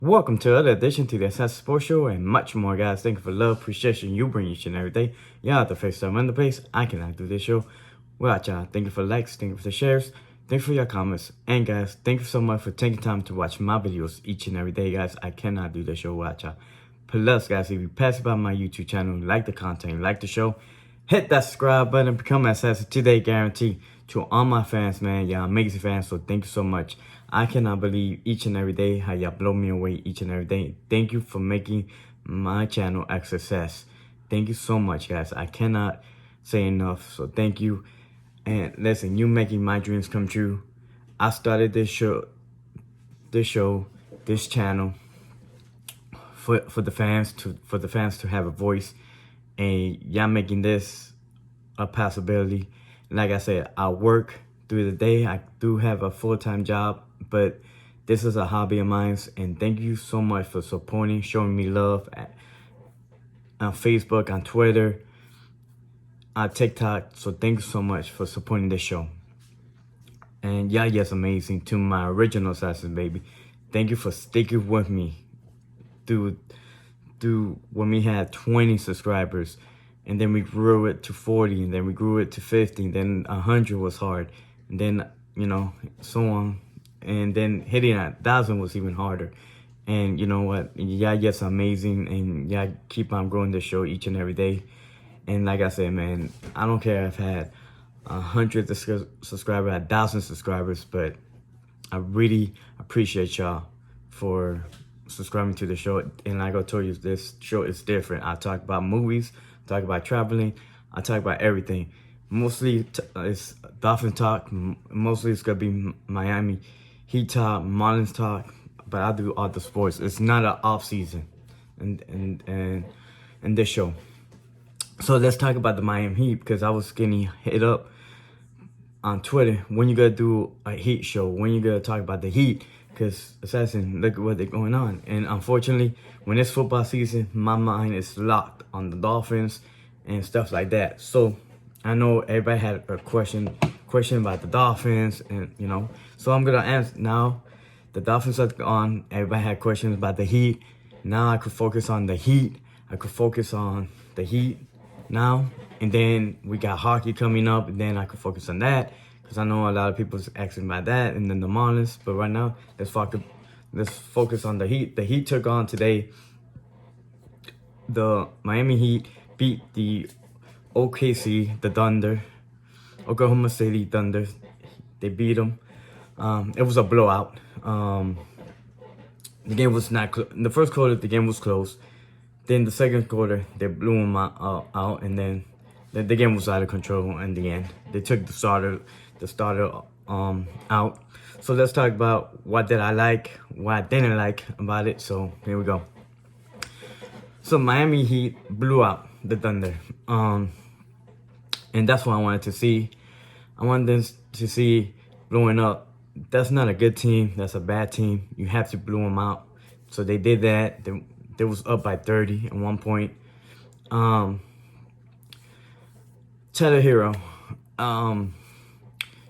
Welcome to another edition to the Assassin Sports Show and much more, guys. Thank you for love, appreciation you bring each and every day. Y'all the first time in the place. I cannot do this show without y'all. Thank you for likes, thank you for the shares, thank you for your comments. And guys, thank you so much for taking time to watch my videos each and every day, guys. I cannot do this show without y'all. Plus, guys, if you pass by my YouTube channel, like the content, like the show, hit that subscribe button, become an assassin today, guarantee. To all my fans, man, y'all amazing fans, so thank you so much. I cannot believe each and every day how y'all blow me away each and every day. Thank you for making my channel a success. Thank you so much, guys. I cannot say enough, so thank you. And listen, you making my dreams come true. I started this channel for the fans to have a voice, and y'all making this a possibility. Like I said, I work through the day. I do have a full-time job, but this is a hobby of mine. And thank you so much for supporting, showing me love on Facebook, on Twitter, on TikTok. So thank you so much for supporting this show. And yeah, yes, amazing to my original assassin, baby. Thank you for sticking with me through when we had 20 subscribers. And then we grew it to 40, and then we grew it to 50, and then 100 was hard, and then, you know, so on. And then hitting 1,000 was even harder. And you know what? Yeah, yes, amazing, and yeah, keep on growing the show each and every day. And like I said, man, I don't care if I've had 100 subscribers, 1,000 subscribers, but I really appreciate y'all for subscribing to the show. And like I told you, this show is different. I talk about movies, talk about traveling, I talk about everything. Mostly it's Dolphin talk, mostly it's gonna be Miami Heat talk, Marlins talk, but I do all the sports. It's not an off season in this show. So let's talk about the Miami Heat, because I was getting hit up on Twitter, when you gonna do a Heat show, when you gonna talk about the Heat, because Assassin, look at what they're going on. And unfortunately, when it's football season, my mind is locked on the Dolphins and stuff like that. So I know everybody had a question about the Dolphins, and you know, so I'm gonna answer now. The Dolphins are gone. Everybody had questions about the Heat. Now I could focus on the Heat. I could focus on the Heat now, and then we got hockey coming up, and then I could focus on that, because I know a lot of people's asking about that, and then the Marlins. But right now, let's focus on the Heat. The Heat took on today. The Miami Heat beat the OKC, the Thunder, Oklahoma City Thunder. They beat them. It was a blowout. The game was not in the first quarter. The game was close. Then the second quarter, they blew them out, and then the game was out of control in the end. They took the starter out. So let's talk about what did I like, what I didn't like about it. So here we go. So Miami Heat blew out the Thunder, and that's what I wanted to see. I wanted them to see blowing up. That's not a good team. That's a bad team. You have to blow them out. So they did that. They was up by 30 at one point. Tyler Hero,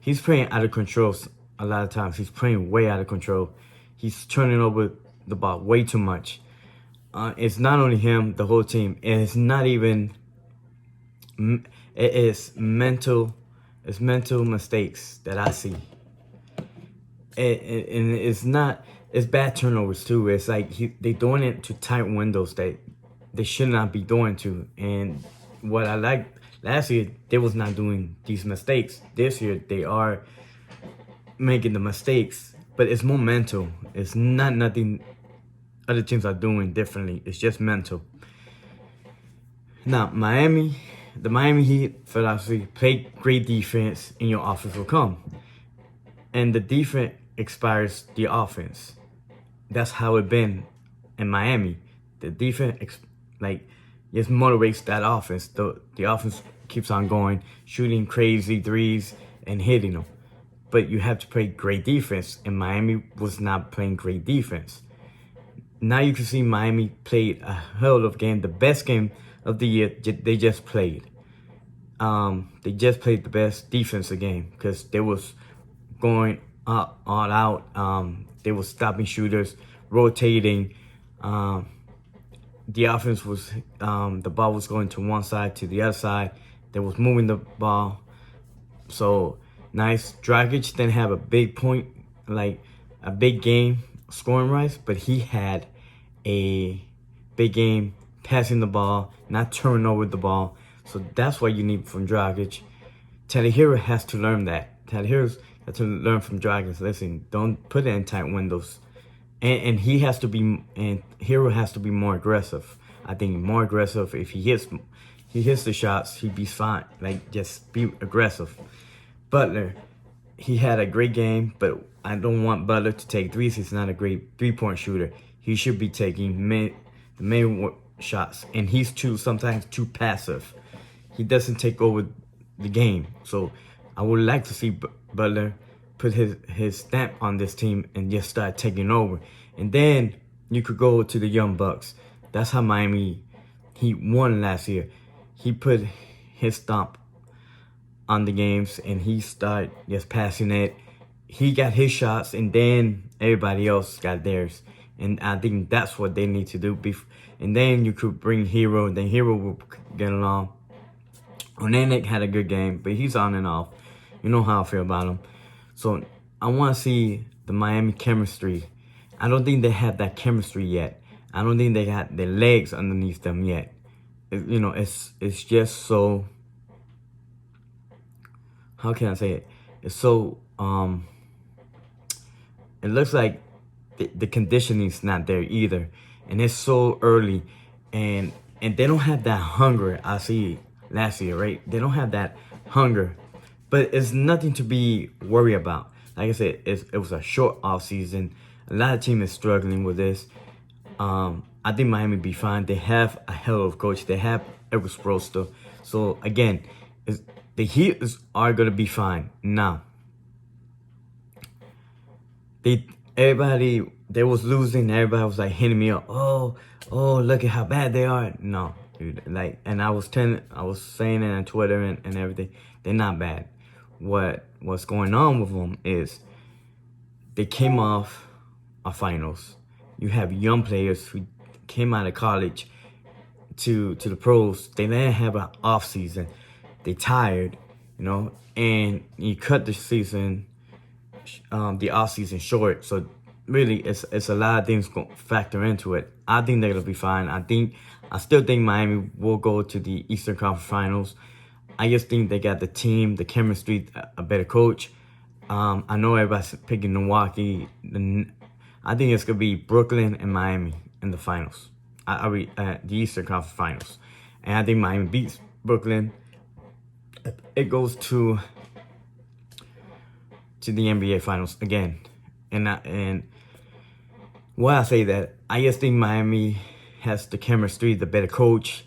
he's playing out of control a lot of times. He's playing way out of control. He's turning over the ball way too much. It's not only him, the whole team. It's not even. It is mental. It's mental mistakes that I see. And it's not. It's bad turnovers too. It's like they doing it to tight windows that they should not be doing to. And what I like last year, they was not doing these mistakes. This year they are making the mistakes, but it's more mental. It's not nothing other teams are doing differently. It's just mental. Now the Miami Heat philosophy: play great defense, and your offense will come. And the defense expires the offense. That's how it been in Miami. The defense just motivates that offense. The offense keeps on going, shooting crazy threes and hitting them. But you have to play great defense, and Miami was not playing great defense. Now you can see Miami played a hell of a game, the best game of the year they just played. They just played the best defensive game, because they was going all out. They was stopping shooters, rotating. The offense was the ball was going to one side to the other side. They was moving the ball. So nice. Dragic didn't have a big point, like a big game scoring wise, but he had a big game passing the ball, not turning over the ball. So that's what you need from Dragic. Tyler Hero has to learn that. Tyler Hero's got to learn from Dragic. Listen, don't put it in tight windows. And he has to be, and Hero has to be more aggressive. I think more aggressive. If he hits the shots, he'd be fine. Like, just be aggressive. Butler, he had a great game, but I don't want Butler to take threes. He's not a great three-point shooter. He should be taking the main shots, and he's sometimes too passive. He doesn't take over the game. So I would like to see Butler put his stamp on this team and just start taking over. And then you could go to the Young Bucks. That's how Miami, he won last year. He put his stomp on the games and he started just passing it. He got his shots and then everybody else got theirs. And I think that's what they need to do. And then you could bring Hero, and then Hero will get along. Olynyk had a good game, but he's on and off. You know how I feel about him. So I want to see the Miami chemistry. I don't think they have that chemistry yet. I don't think they got their legs underneath them yet. It's just so, how can I say it? It's so, it looks like the conditioning's not there either. And it's so early. And they don't have that hunger I see last year, right? They don't have that hunger. But it's nothing to be worried about. Like I said, it was a short off season. A lot of teams is struggling with this. I think Miami be fine. They have a hell of a coach. They have Erik Spoelstra. So again, the Heat are gonna be fine. Now, everybody was losing. Everybody was like hitting me up. Oh, look at how bad they are. No, dude. And I was saying it on Twitter and everything. They're not bad. What's going on with them is they came off a finals. You have young players who came out of college to the pros. They didn't have an off season. They tired, and you cut the season, the off season short. So really, it's a lot of things going to factor into it. I think they're gonna be fine. I still think Miami will go to the Eastern Conference Finals. I just think they got the team, the chemistry, a better coach. I know everybody's picking Milwaukee. I think it's gonna be Brooklyn and Miami in the finals. The Eastern Conference Finals, and I think Miami beats Brooklyn. It goes to the NBA Finals again, and why I say that, I just think Miami has the chemistry, the better coach.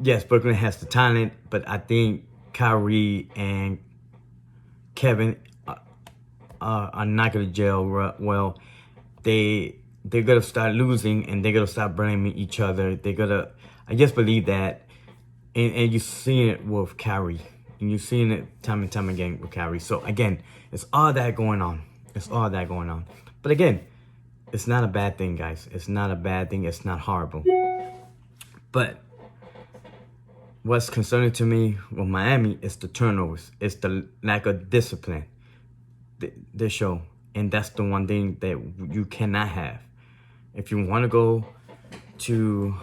Yes, Brooklyn has the talent, but I think Kyrie and Kevin are not going to gel well. They're going to start losing, and they're going to start blaming each other. I just believe that. And you're seeing it with Kyrie. And you're seeing it time and time again with Kyrie. So, again, it's all that going on. But, again, it's not a bad thing, guys. It's not a bad thing. It's not horrible. But what's concerning to me with Miami is the turnovers. It's the lack of discipline they show. And that's the one thing that you cannot have. If you want to go to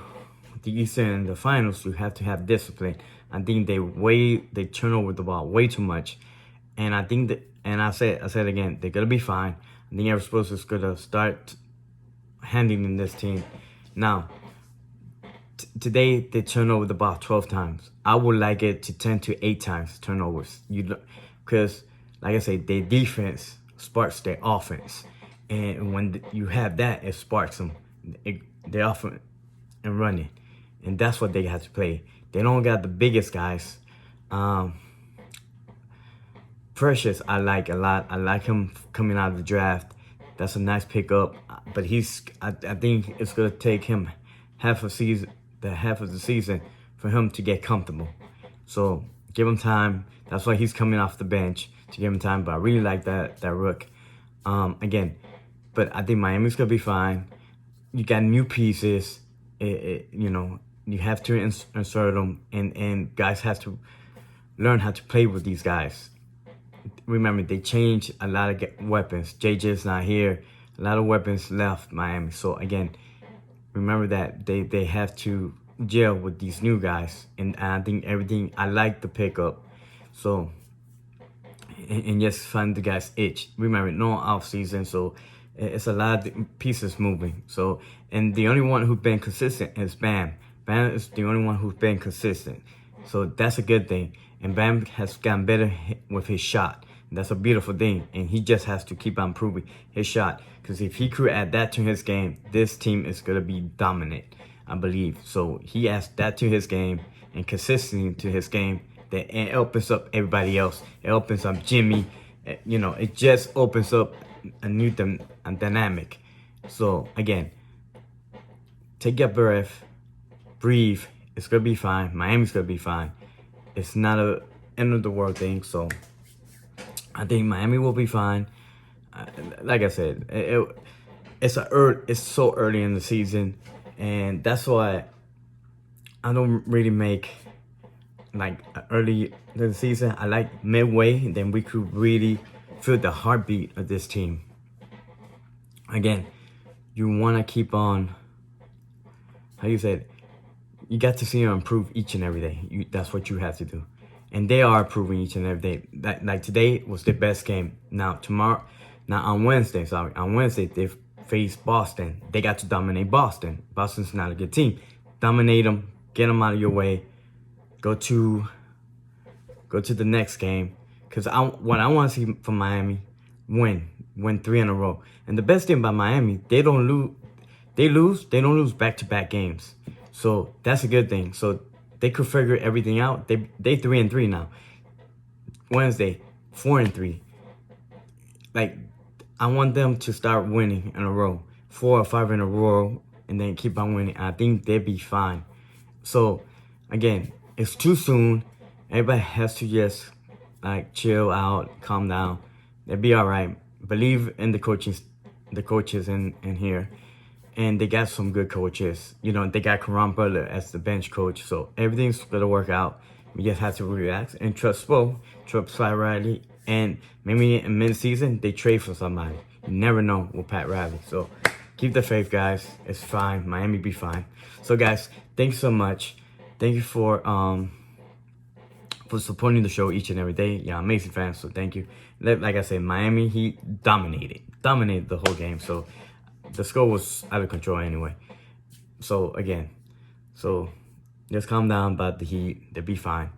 the Eastern and the Finals, you have to have discipline. I think they turn over the ball way too much. And I think that, and I said again, they're going to be fine. I think Erik Spoelstra is going to start handling this team. Now, today they turn over the ball 12 times. I would like it to 10 to 8 times turnovers. Because, like I say, their defense sparks their offense. And when you have that, it sparks them. They're off and running. And that's what they have to play. They don't got the biggest guys. Precious, I like a lot. I like him coming out of the draft. That's a nice pickup. But I think it's going to take him half of the season for him to get comfortable. So give him time. That's why he's coming off the bench, to give him time. But I really like that rook. Again, but I think Miami's gonna be fine. You got new pieces. You know, you have to insert them, and guys have to learn how to play with these guys. Remember, they changed a lot of weapons. JJ's not here. A lot of weapons left Miami. So again, remember that they have to gel with these new guys, and I think everything. I like the pickup. So and just find the guy's itch. Remember, no off season, so it's a lot of pieces moving. So, and the only one who's been consistent is Bam. Bam is the only one who's been consistent. So that's a good thing. And Bam has gotten better with his shot. That's a beautiful thing. And he just has to keep on improving his shot. Because if he could add that to his game, this team is going to be dominant, I believe. So he adds that to his game and consistency to his game. That it opens up everybody else. It opens up Jimmy. You know, it just opens up a new dynamic. So again, take your breath, breathe. It's gonna be fine. Miami's gonna be fine. It's not a end of the world thing. So I think Miami will be fine. Like I said, it's so early in the season, and that's why I don't really make like early in the season. I like midway, and then we could really feel the heartbeat of this team. Again, you want to keep on, how you said, you got to see them improve each and every day. That's what you have to do. And they are improving each and every day. Like today was their best game. Now on Wednesday, they faced Boston. They got to dominate Boston. Boston's not a good team. Dominate them, get them out of your way. Go to the next game, because what I want to see from Miami, win 3 in a row. And the best thing about Miami, they don't lose back-to-back games. So that's a good thing. So they could figure everything out. They 3-3 now. Wednesday, 4-3. Like, I want them to start winning in a row, 4 or 5 in a row, and then keep on winning. I think they'll be fine. So again, it's too soon. Everybody has to just like chill out, calm down. They'll be all right. Believe in the coaches in here, and they got some good coaches. You know, they got Caron Butler as the bench coach, so everything's gonna work out. We just have to relax and trust Pat Riley, and maybe in mid-season they trade for somebody. You never know with Pat Riley. So keep the faith, guys. It's fine. Miami be fine. So guys, thank you so much. Thank you for supporting the show each and every day. Yeah, amazing fans. So thank you. Like I said, Miami, he dominated the whole game. So the score was out of control anyway. So again, just calm down about the Heat. They'll be fine.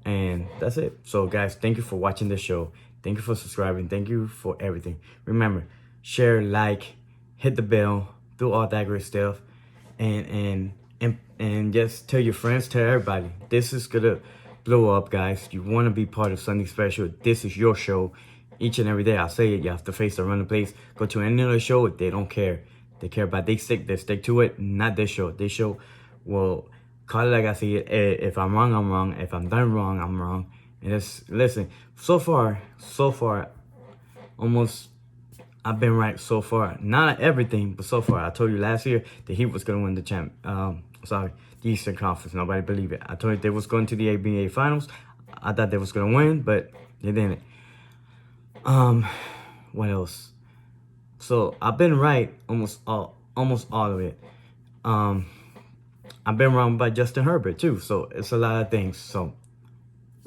And that's it. So guys, thank you for watching the show. Thank you for subscribing. Thank you for everything. Remember, share, like, hit the bell, do all that great stuff, and just tell your friends, tell everybody. This is gonna blow up, guys. You want to be part of Sunday Special. This is your show. Each and every day I say it. You have to face the running place. Go to any other show, they don't care. They care about they stick to it. Not this show. This show will call it like I see it. If I'm wrong, I'm wrong. If I'm done wrong, I'm wrong. And just listen. So far, almost I've been right so far. Not everything, but so far. I told you last year that he was gonna win the the Eastern Conference. Nobody believed it. I told you they was going to the NBA Finals. I thought they was gonna win, but they didn't. What else? So I've been right almost all of it. I've been wrong by Justin Herbert too. So it's a lot of things. So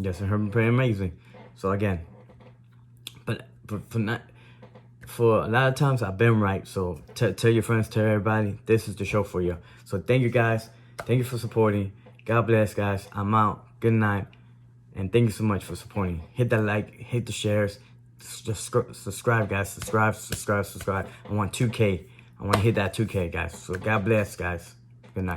Justin Herbert pretty amazing. So again, but for a lot of times I've been right. So tell your friends, tell everybody, this is the show for you. So thank you guys. Thank you for supporting. God bless, guys. I'm out. Good night. And thank you so much for supporting. Hit that like, hit the shares. Just subscribe, guys. Subscribe. I want 2K. I want to hit that 2K, guys. So God bless, guys. Good night.